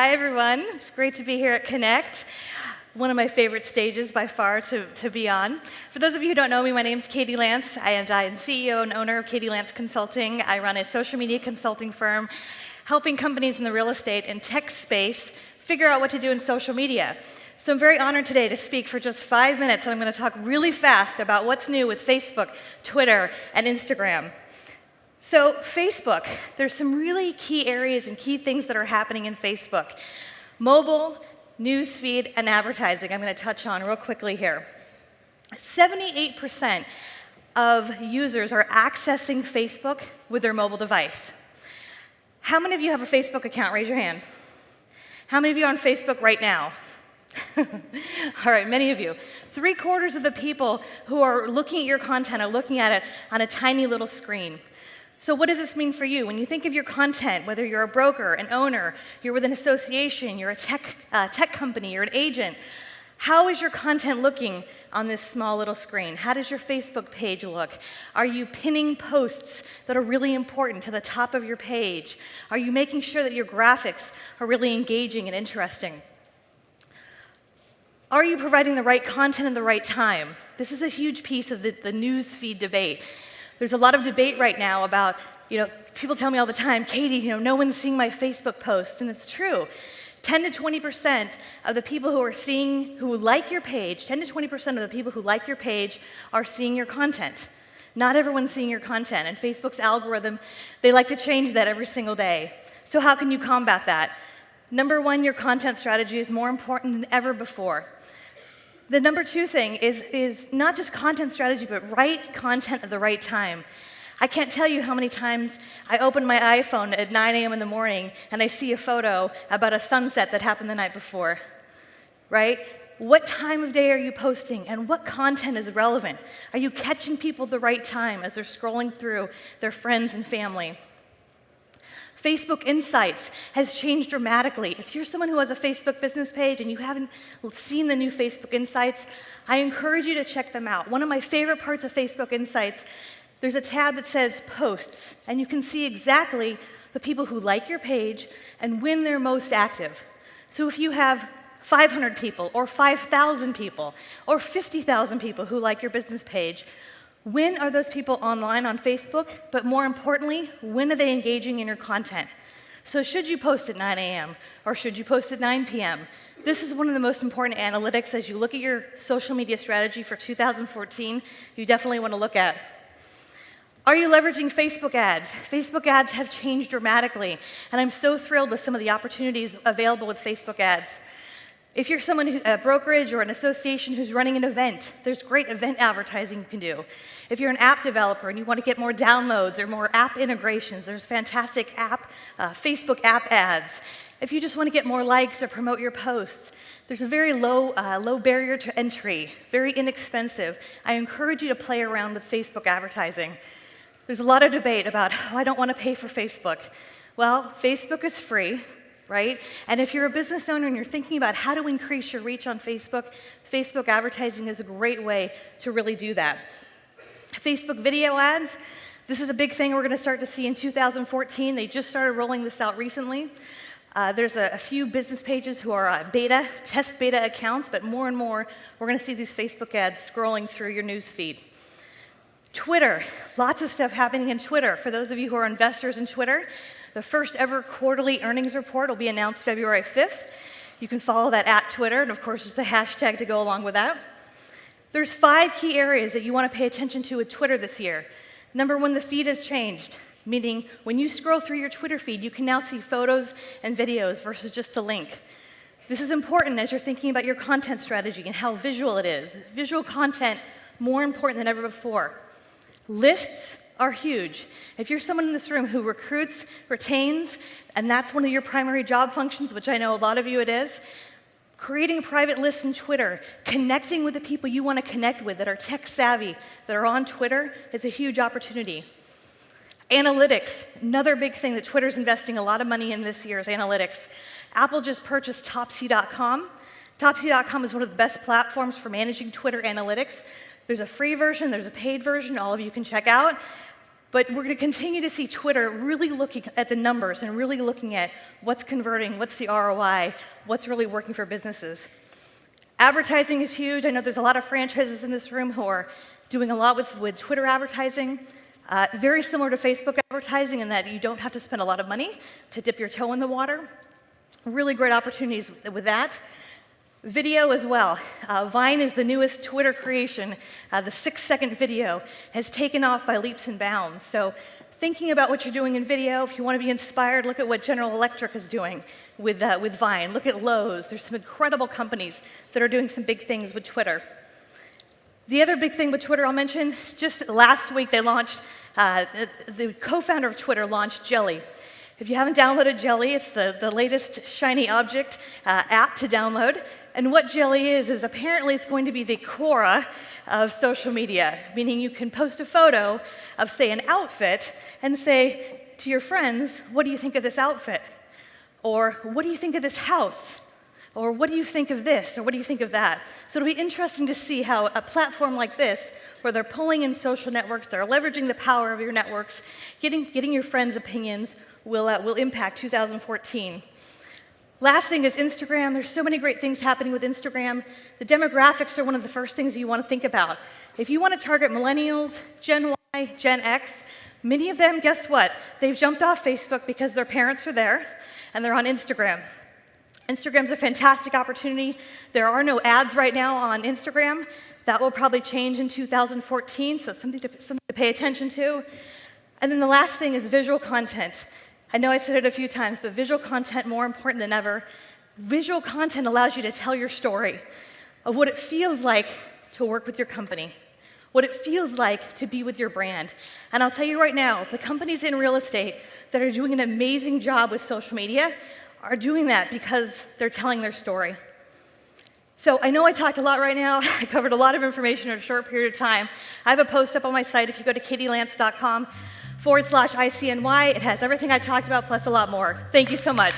Hi, everyone. It's great to be here at Connect. One of my favorite stages by far to be on. For those of you who don't know me, my name's Katie Lance. I am CEO and owner of Katie Lance Consulting. I run a social media consulting firm helping companies in the real estate and tech space figure out what to do in social media. So I'm very honored today to speak for just 5 minutes, and I'm going to talk really fast about what's new with Facebook, Twitter, and Instagram. So Facebook, there's some really key areas and key things that are happening in Facebook. Mobile, newsfeed, and advertising I'm going to touch on real quickly here. 78% of users are accessing Facebook with their mobile device. How many of you have a Facebook account? Raise your hand. How many of you are on Facebook right now? All right, many of you. 3/4 of the people who are looking at your content are looking at it on a tiny little screen. So what does this mean for you? When you think of your content, whether you're a broker, an owner, you're with an association, you're a tech company, you're an agent, how is your content looking on this small little screen? How does your Facebook page look? Are you pinning posts that are really important to the top of your page? Are you making sure that your graphics are really engaging and interesting? Are you providing the right content at the right time? This is a huge piece of the news feed debate. There's a lot of debate right now about, people tell me all the time, Katie, no one's seeing my Facebook posts, and it's true. 10 to 20% of the people who like your page, 10 to 20% of the people who like your page are seeing your content. Not everyone's seeing your content, and Facebook's algorithm, they like to change that every single day. So how can you combat that? Number one, your content strategy is more important than ever before. The number two thing is not just content strategy, but right content at the right time. I can't tell you how many times I open my iPhone at 9 a.m. in the morning and I see a photo about a sunset that happened the night before, right? What time of day are you posting and what content is relevant? Are you catching people at the right time as they're scrolling through their friends and family? Facebook Insights has changed dramatically. If you're someone who has a Facebook business page and you haven't seen the new Facebook Insights, I encourage you to check them out. One of my favorite parts of Facebook Insights, there's a tab that says Posts, and you can see exactly the people who like your page and when they're most active. So if you have 500 people or 5,000 people or 50,000 people who like your business page, when are those people online on Facebook? But more importantly, when are they engaging in your content? So should you post at 9 a.m. or should you post at 9 p.m.? This is one of the most important analytics as you look at your social media strategy for 2014, you definitely want to look at. Are you leveraging Facebook ads? Facebook ads have changed dramatically, and I'm so thrilled with some of the opportunities available with Facebook ads. If you're a brokerage or an association who's running an event, there's great event advertising you can do. If you're an app developer and you want to get more downloads or more app integrations, there's fantastic Facebook app ads. If you just want to get more likes or promote your posts, there's a very low barrier to entry, very inexpensive. I encourage you to play around with Facebook advertising. There's a lot of debate about, I don't want to pay for Facebook. Well, Facebook is free. Right? And if you're a business owner and you're thinking about how to increase your reach on Facebook, Facebook advertising is a great way to really do that. Facebook video ads, this is a big thing we're going to start to see in 2014. They just started rolling this out recently. There's a few business pages who are test beta accounts, but more and more we're going to see these Facebook ads scrolling through your news feed. Twitter, lots of stuff happening in Twitter. For those of you who are investors in Twitter, the first ever quarterly earnings report will be announced February 5th. You can follow that at Twitter, and of course, there's a hashtag to go along with that. There's 5 key areas that you want to pay attention to with Twitter this year. Number one, the feed has changed, meaning when you scroll through your Twitter feed, you can now see photos and videos versus just a link. This is important as you're thinking about your content strategy and how visual it is. Visual content, more important than ever before. Lists are huge. If you're someone in this room who recruits, retains, and that's one of your primary job functions, which I know a lot of you it is, creating a private list in Twitter, connecting with the people you want to connect with that are tech savvy, that are on Twitter, is a huge opportunity. Analytics, another big thing that Twitter's investing a lot of money in this year is analytics. Apple just purchased Topsy.com. Topsy.com is one of the best platforms for managing Twitter analytics. There's a free version, there's a paid version, all of you can check out. But we're going to continue to see Twitter really looking at the numbers and really looking at what's converting, what's the ROI, what's really working for businesses. Advertising is huge. I know there's a lot of franchises in this room who are doing a lot with Twitter advertising. Very similar to Facebook advertising in that you don't have to spend a lot of money to dip your toe in the water. Really great opportunities with that. Video as well. Vine is the newest Twitter creation. The 6-second video has taken off by leaps and bounds. So thinking about what you're doing in video, if you want to be inspired, look at what General Electric is doing with Vine. Look at Lowe's. There's some incredible companies that are doing some big things with Twitter. The other big thing with Twitter I'll mention, just last week they launched, the co-founder of Twitter launched Jelly. If you haven't downloaded Jelly, it's the latest shiny object app to download. And what Jelly is apparently it's going to be the Quora of social media, meaning you can post a photo of, say, an outfit and say to your friends, what do you think of this outfit? Or what do you think of this house? Or what do you think of this? Or what do you think of that? So it'll be interesting to see how a platform like this, where they're pulling in social networks, they're leveraging the power of your networks, getting your friends' opinions, will impact 2014. Last thing is Instagram. There's so many great things happening with Instagram. The demographics are one of the first things you want to think about. If you want to target millennials, Gen Y, Gen X, many of them, guess what? They've jumped off Facebook because their parents are there, and they're on Instagram. Instagram's a fantastic opportunity. There are no ads right now on Instagram. That will probably change in 2014, so something to pay attention to. And then the last thing is visual content. I know I said it a few times, but visual content more important than ever. Visual content allows you to tell your story of what it feels like to work with your company, what it feels like to be with your brand. And I'll tell you right now, the companies in real estate that are doing an amazing job with social media are doing that because they're telling their story. So I know I talked a lot right now. I covered a lot of information in a short period of time. I have a post up on my site. If you go to katielance.com/ICNY, it has everything I talked about plus a lot more. Thank you so much.